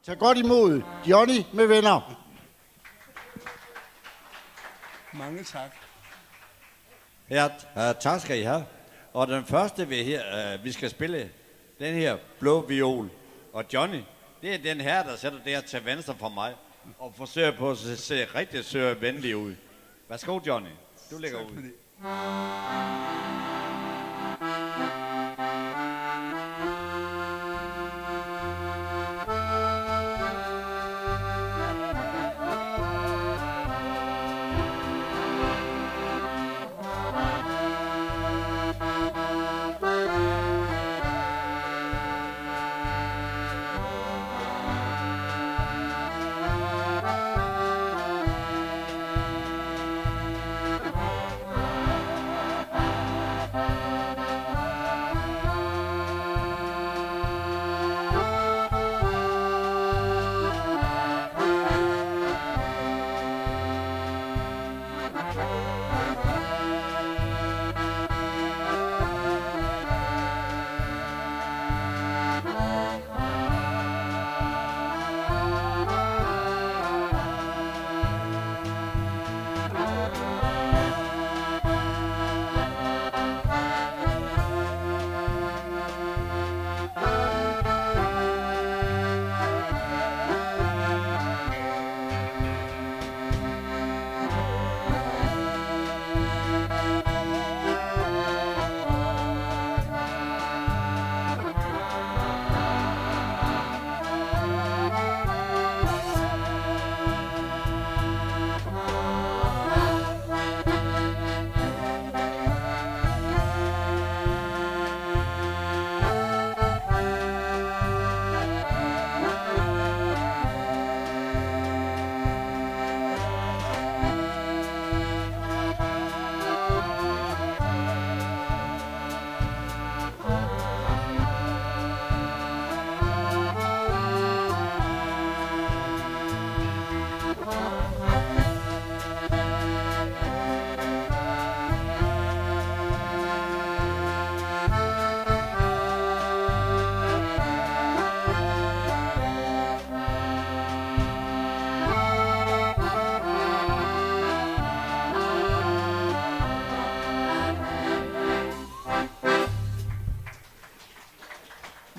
Tag godt imod Johnny med venner. Mange tak. Ja, tak skal I have. Og den første, vi skal spille, den her blå viol. Og Johnny, det er den her, der sætter der til venstre for mig. Og forsøger på at se rigtig venlig ud. Værsgo, Johnny. Du lægger ud.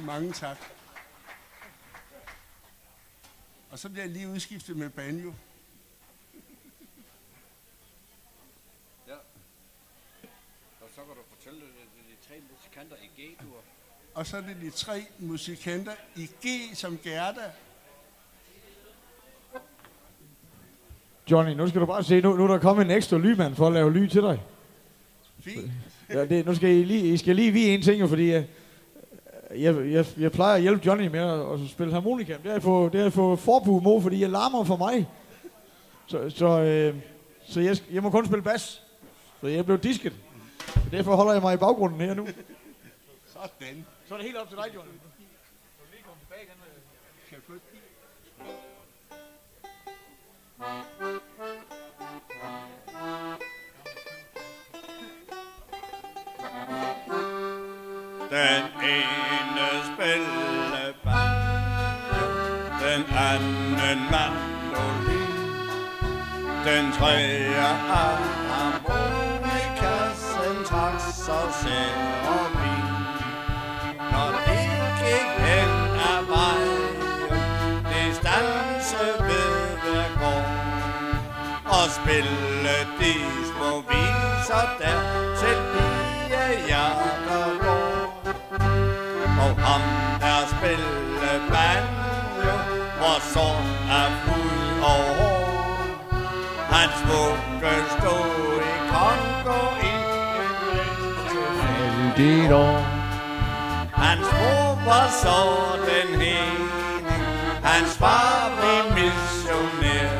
Mange tak. Og så bliver jeg lige udskiftet med banjo. Ja. Og så kan du fortælle, at det er de 3 musikanter i G-dur. Og så er det de 3 musikanter i G som Gerda. Johnny, nu skal du bare se, nu er der kommet en ekstra lydmand for at lave lyd til dig. Fint. Ja, nu skal I skal lige vide en ting, fordi jeg plejer at hjælpe Johnny med at spille harmonika. Det har jeg fået forbud mod, fordi jeg larmer for mig. Så jeg må kun spille bas. Så jeg blev disket. Derfor holder jeg mig i baggrunden her nu. Sådan. Så er det helt op til dig, Johnny. Den ene spiller banjo, den anden mandolin, den tredje harmonika, centaks og seramin. Når de gik hen ad vejen, distance ved hver gård, og spille de små viser der til piger hjerter går. Og ham der spille banjo, hvor sort er fuld og hår. Hans vugge stod i Kongo i en tilfældigt år. Hans mor var så den hene, hans far blev missionær.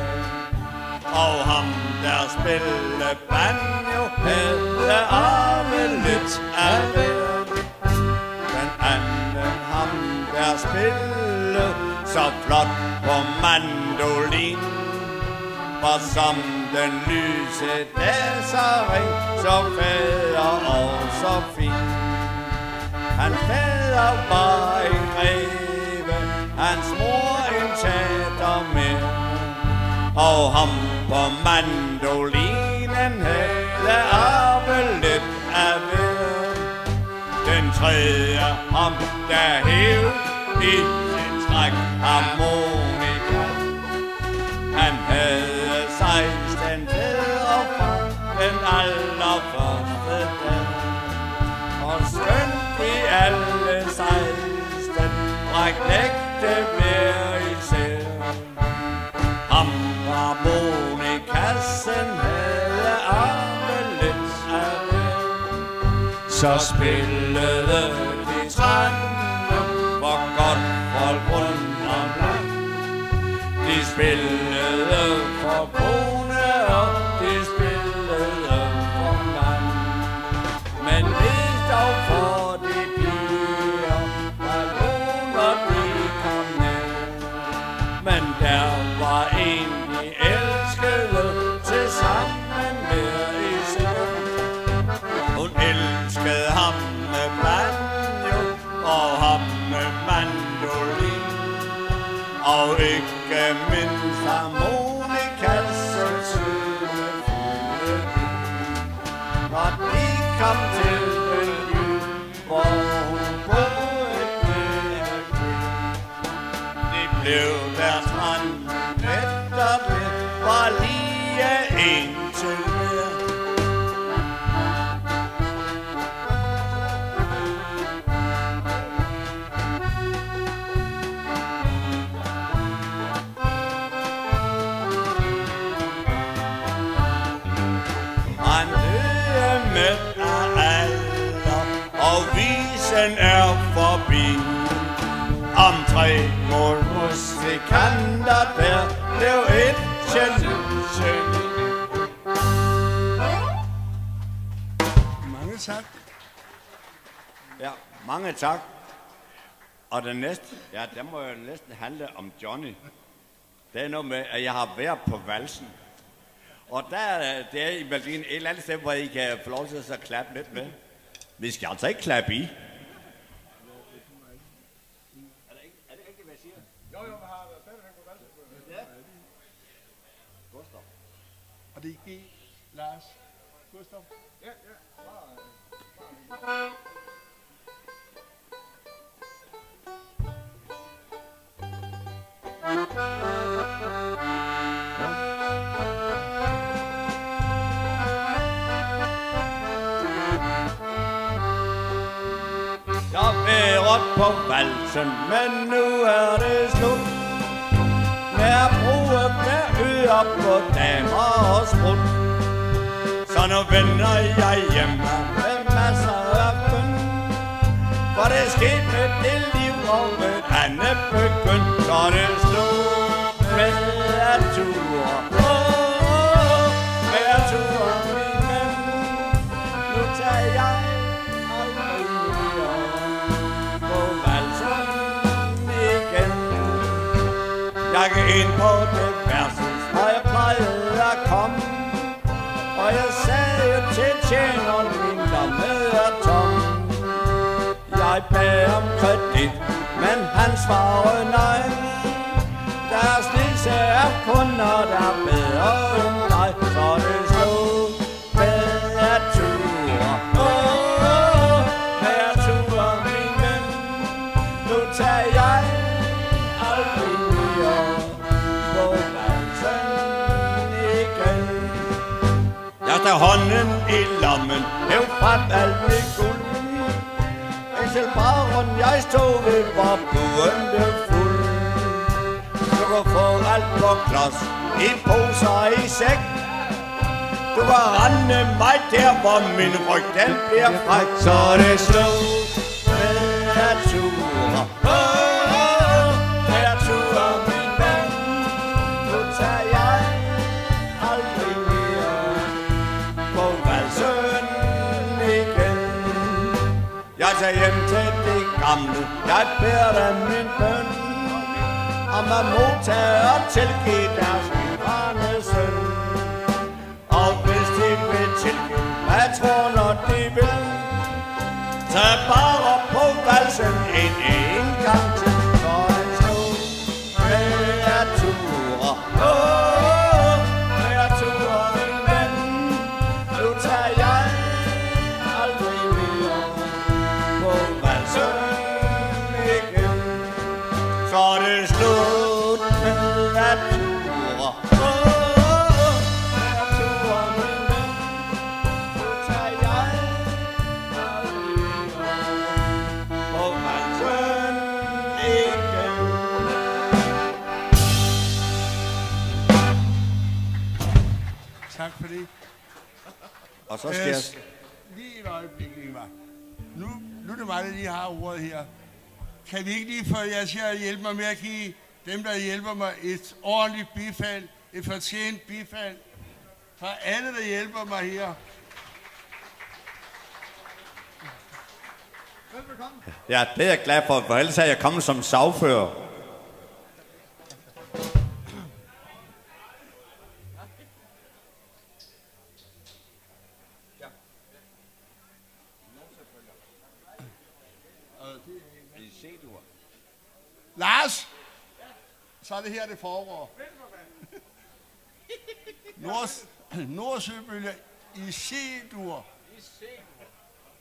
Og ham der spille banjo, havde arvet lidt af hver. Den anden ham der spille så flot på mandolin, var som den lyse dagsering, så fader og så fin. Hans fader var en greve, hans mor en Og ham på mandolinen havde arve lidt af hver. Den tredje ham, der hæv i sin stræk harmonika. Han havde 16 fædre fra den allerførste dag. Og skønt vi alle 16 bræk nægte hver især. Ham harmonikassen havde arve lidt af hver. Så spillede de trænge for godt folk rundt om land. De spillede for kone og de spillede for mand. Men hvis dog for de piger, der lå når de kom ned. Men der var en de elskede til sammen hver især. Hun elskede ham med banjo og ham med mandolin. Og ikke mindst harmonikassen søde fulde. Når de kom til den by, hvor hun boede med kvind. Det blev deres mand, efter det var lige en til mere. Han døde med af alder, og visen er forbi. Om 3 musikanter der blev et geni. Mange tak. Ja, mange tak. Og den næste, ja, den må jo næsten handle om Johnny. Det er noget med, at jeg har været på valsen. Og det er i Berlin et eller andet sted, hvor I kan få lov til at klappe lidt med. Vi skal altså ikke klappe i. Er det ikke, hvad jeg siger? Jo, men har stadigvæk på valsen. Ja. Gustav. Og det er G. Lars. Gustav. Ja. Jeg har været på valsen, men nu er det slut. Med at bruge hver øre på damer og sprut. Så nu vender jeg hjemme med masser af bøn. For det skete med det liv og med andet begynd. Så det slut med at ture. Med at ture, min ven. Nu tager jeg aldrig mere på valsen igen. Jeg gik ind på det værtshus, hvor jeg plejede at komme. Og jeg sagde til tjeneren, min lomme er tom. Jeg bad om kredit, men han svarede nej. Deres lise er kunder, der er bedre end dig. Så det slog med at ture. Med at ture, min ven. Nu tager jeg aldrig mere på valsen igen. Jeg tager hånden i lommen, hæv frem alt det guld. Selv baron jeg stod ved, var buende fuld. Du kan få alt på klods, i poser og i sæk. Du kan rende mig der, hvor min ryg den bliver fræk. Så det slog med at ture. Med at ture, min ven. Nu tager jeg aldrig mere på valsen igen. Jeg tager hjem til de gamle, jeg beder dem min bøn. Om at modtage og tilgive deres barne søn. Og hvis de vil tilgive, jeg tror når de vil. Tag bare på valsen en gang til. For en slå med at ture. det. Og så skal jeg... Lige et øjeblik, Ingvar. Nu er det mig, der lige har ordet her. Kan vi ikke lige få jer til at hjælpe mig med at give dem, der hjælper mig, et ordentligt bifald, et fortjent bifald fra alle, der hjælper mig her. Ja, det er jeg glad for ellers er jeg kommet som sagfører. Lars! Så er det her, det foregår. Nordsøbølge i C-dur. I C-dur.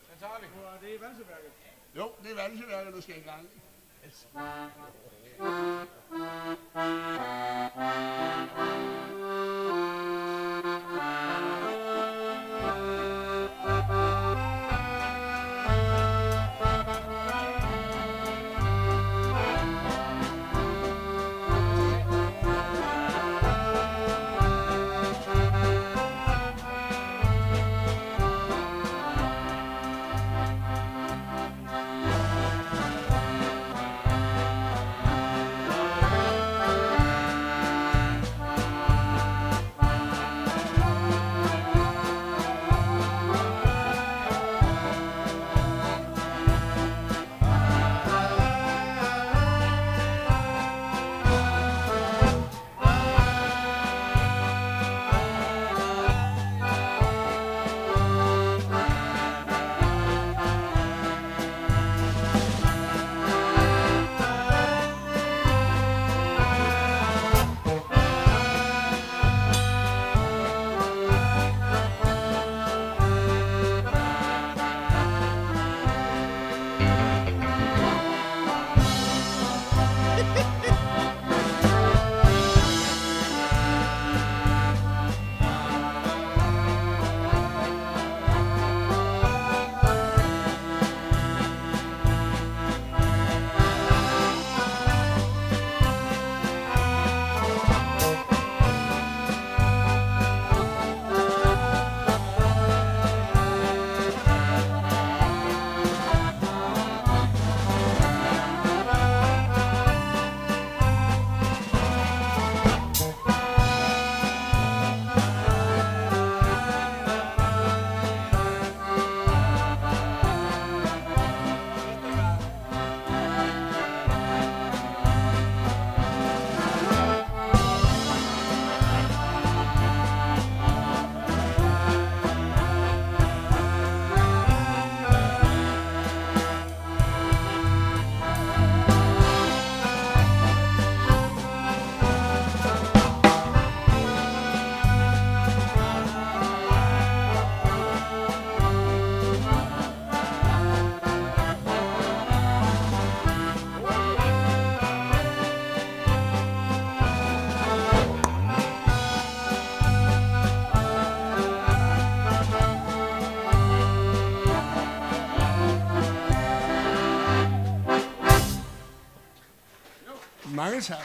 Den tager vi. Det er Valseværket. Jo, det er Valseværket, der skal i gang. Mange tak.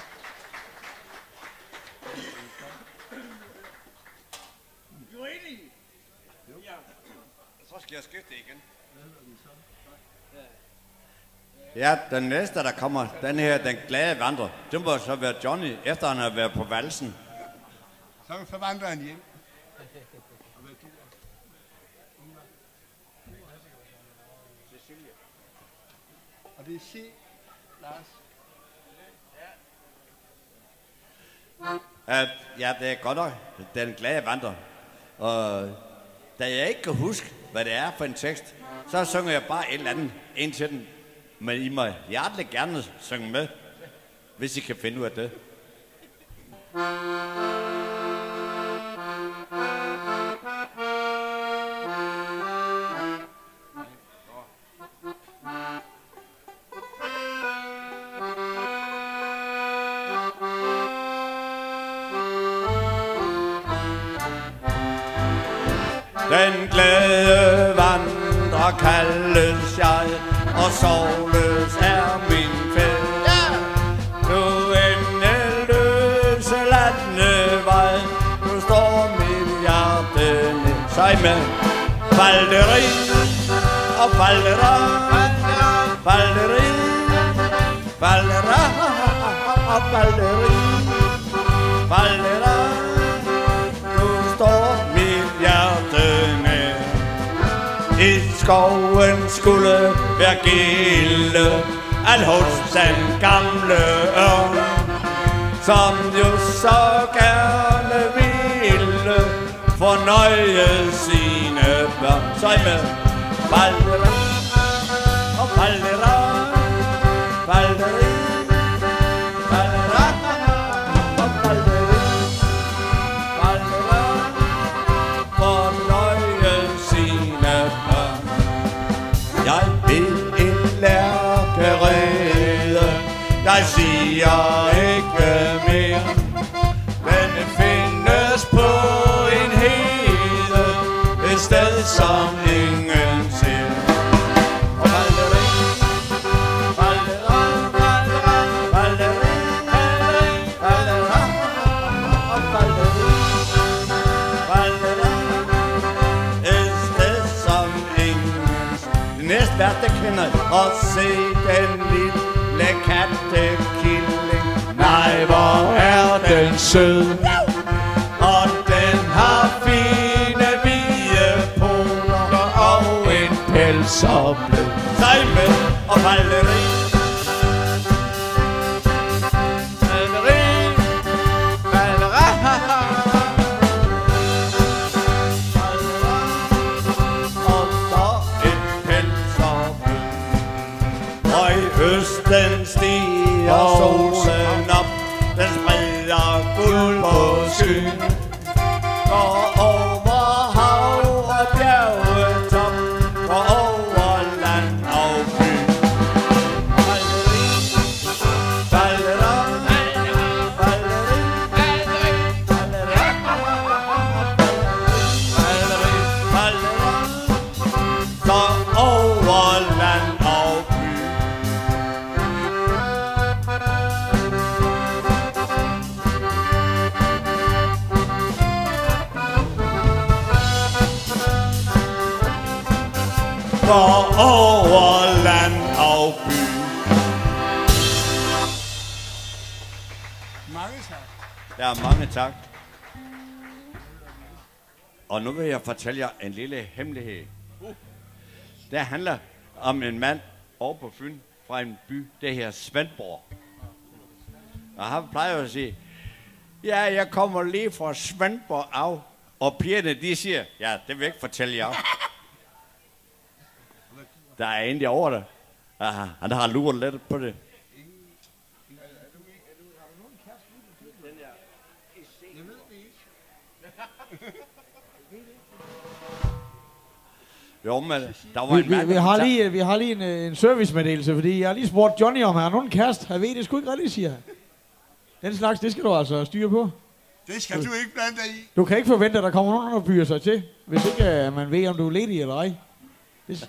Du er enig? Ja. Så skal jeg skifte igen. Ja, den næste, der kommer, den her, den glade vandrer, det må så være Johnny, efter han har været på valsen. Så vandrer han hjem. Og det er C, Lars. Ja, det er godt nok. Den glade vandrer. Og da jeg ikke kan huske, hvad det er for en tekst, så synger jeg bare et eller andet ind til den. Men I må hjerteligt gerne synge med, hvis I kan finde ud af det. Den glade vandrer kaldes jeg, og sovles er min fæld. Du endeløse landevej, du står mit hjerte Sej med Falderi og faldera, falderi, faldera og falderi, faldera. Nu står mit hjerte nær. I skoven skulle være gilde, al hos den gamle ørn, som jo så gerne ville fornøje sine børn. Sej med faldera og faldera, falderi, faldera og falderi, faldera, fornøje sine børn. Jeg vil en lærke redde, jeg siger ikke mere, men det findes på en hede, et sted som ingen ser. Og falderi, faldera, faldera, falderi, faldera, og falderi, faldera, et sted som ingen ser. Det næste hvert, det kender jeg, og se den lille kattekilling. Nej, hvor er den sød, og den har fine hvide poter og en pels og blød. Sej med og falderi, falderi, faldera, faldera, og så en pels og blød. Og i østen stiger solen op, den spreder guld på skyen. Går over hav og bjergetop, går over land og by. Falderi, faldera, falderi, faldera, falderi, faldera, så over land og by. For over land og by. Mange tak. Ja, mange tak. Og nu vil jeg fortælle jer en lille hemmelighed. Det handler om en mand over på Fyn fra en by, det her Svendborg. Og han plejer at sige, ja, jeg kommer lige fra Svendborg af. Og pigerne, de siger, ja, det vil jeg ikke fortælle jer. Der er egentlig over det. Aha, han har luret lidt på det. Jo, men der var en mand, vi har lige en servicemeddelelse, fordi jeg har lige spurgt Johnny, om han har nogen kæreste. Jeg ved det sgu ikke rigtigt, siger han. Den slags, det skal du altså styre på. Det skal du ikke blande dig i. Du kan ikke forvente, at der kommer nogen, der byder sig til, hvis ikke man ved, om du er ledig eller ej.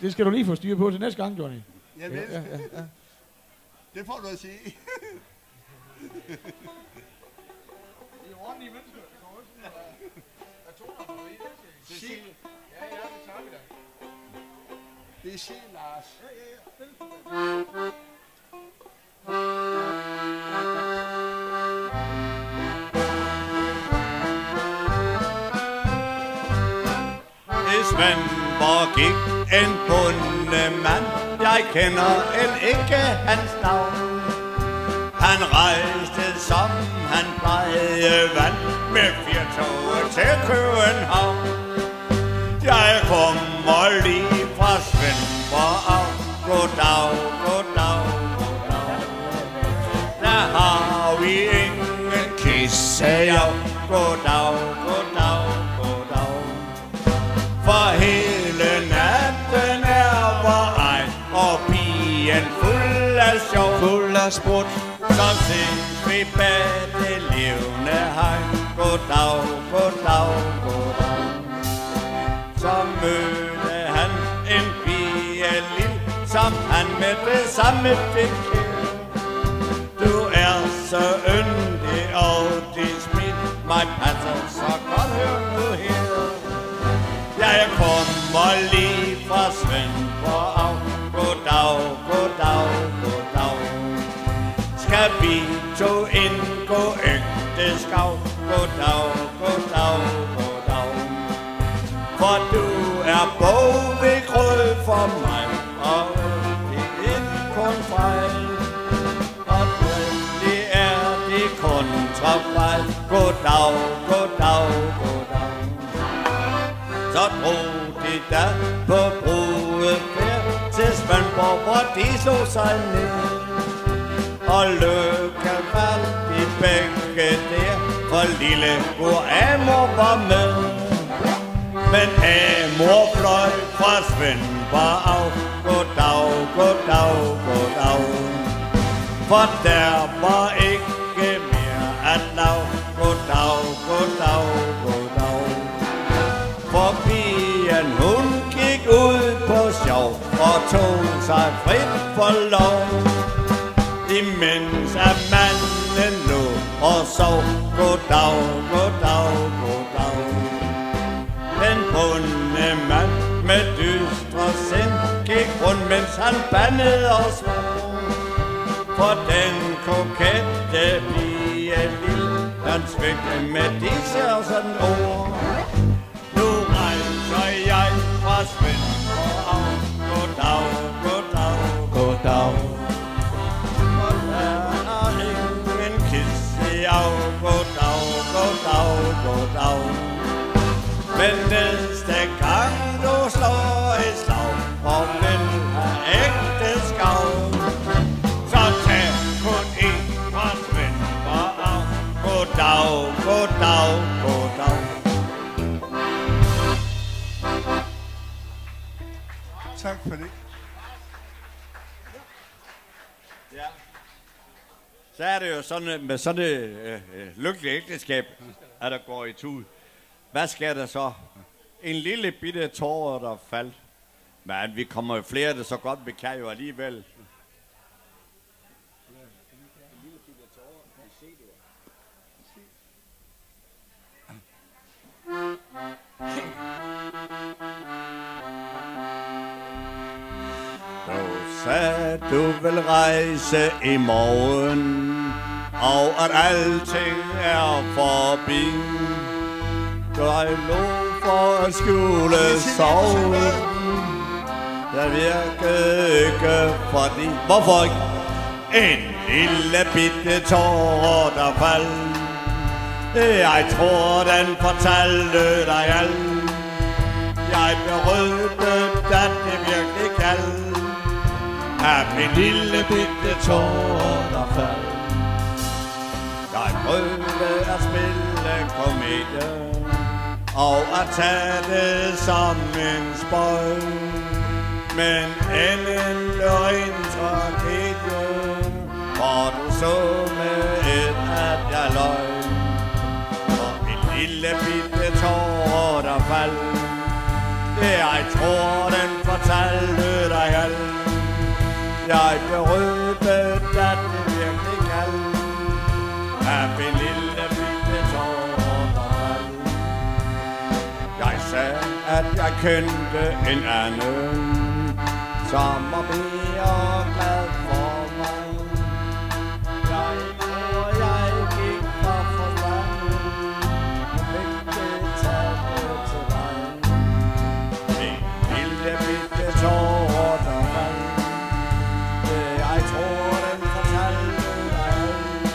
Det skal du lige få styr på til næste gang, Johnny. Jeg ved det. Ja. Det får du at sige. Det er ordentlige mennesker. Det kommer også sådan, toner på det. Sig. Ja, det tager vi da. Det er Sig, Lars. I Svendborg gik en bondemand, jeg kender end ikke hans navn. Han rejste som han plejede vand med fjertoget til København. Jeg kommer lige fra Svendborg af. Goddag, goddag, goddag. Der har vi ingen kisse, ja. Goddag, goddag, goddag. For hele natten er vor ej, og pigen fuld af sjov, fuld af sprut. Så ses vi bag det levende hegn. Goddag, goddag, goddag. Så mødte han en pige lille, som han med det samme fik kære. Du er så yndig, og dit smil mig passer så godt, hør nu her. Jeg kommer lige fra Svendborg af. Goddag, goddag, goddag. Skal vi to indgå ægteskab? Goddag, goddag, goddag. For du er bogbegrød for mig, og det er ikke kun fejl. Og det er det kontrafejl. Goddag, goddag, goddag. Så drog de der på brudefærd til Svendborg, hvor de slog sig ned. Og lykke faldt de begge der, for lille mor Amor var med. Men Amor fløj fra Svendborg af. Goddag, goddag, goddag. For der var ikke mere at lave. Goddag, goddag, goddag. For pigen hun gik ud på sjov og tog sig frit for lov. Imens at manden lå og sov. Goddag, goddag, goddag. Den bunde mand med dystre sind gik rundt, mens han bandede og svor. For den kokette pige lille, han svigte med disse og sådan ord. Nu rejser jeg fra Svendborg af. Goddag, goddag, goddag. For der er ingen kisse af. Goddag, goddag, goddag. Men næste gang du slår et slag og vil have ægteskab, så tag kun en fra Svendborg af. Goddag, goddag, goddag. Tak for det. Ja. Så er det jo sådan, med sådan et lykkeligt ægteskab, at der går i tud. Hvad sker der så? En lille bitte tårer, der faldt. Men vi kommer jo flere, det så godt, vi kan jo alligevel. Du sagde, du vil rejse i morgen, og at alting er forbi. Jeg lå for at skjule sorgen. Jeg virkede ikke fordi. Hvorfor ikke? En lille bitte tårer, der faldt. Jeg tror, den fortalte dig alt. Jeg berødte, at det virkelig kald. Af en lille bitte tårer, der faldt. Jeg prøvede at spille komedie og at tage det som en spøj. Men enden lå en tragedie, hvor du så med et, at jeg løg. Og en lille bitte tårer, der faldt. Jeg tror, den fortalte dig alt. Jeg blev røbet, at det virkelig kald. Af en lille bitte tårer, der faldt. Jeg sagde, at jeg kendte en anden, som var mere glad for mig. Jeg tror, jeg gik fra forstanden, og fik det taget til dig. En lille bitte tårer, der faldt. Jeg tror, den fortalte dig alt.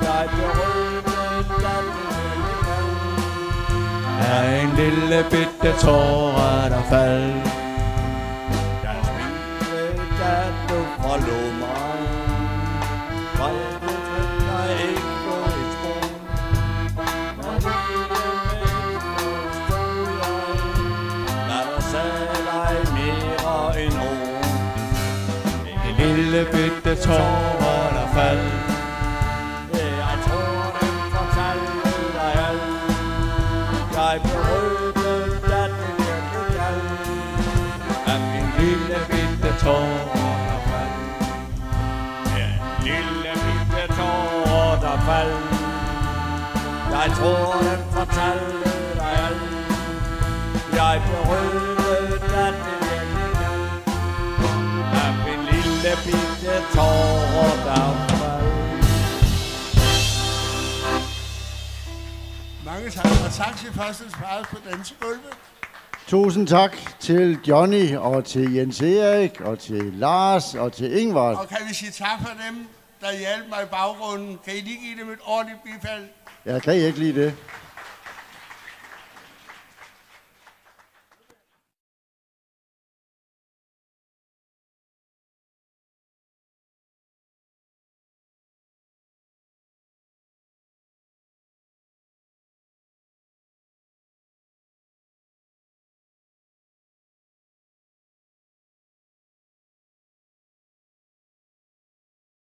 Jeg blev røbet, at det virkelig kald. Af en lille bitte tårer, der faldt. Jeg smilte, da du forlod mig. For jeg ved, dig ikke gå et spor. Men ikke stod jeg, da der sagde dig mere end ord. En lille bitte tårer, der faldt. Jeg tror, den fortalte dig alt. Jeg blev røbet, at det virkelig galt. Af en lille bitte tårer, der faldt. En lille bitte tårer, der faldt. Jeg tror, den fortalte dig alt. jeg berøvet af min lille bitte tårer, der faldt. Mange tak, og tak til første sparet på dansegulvet. Tusind tak til Johnny og til Jens Erik og til Lars og til Ingvard. Og kan vi sige tak for dem, der hjalp mig i baggrunden? Kan I lige give dem et ordentligt bifald? Jeg kan ikke lide det.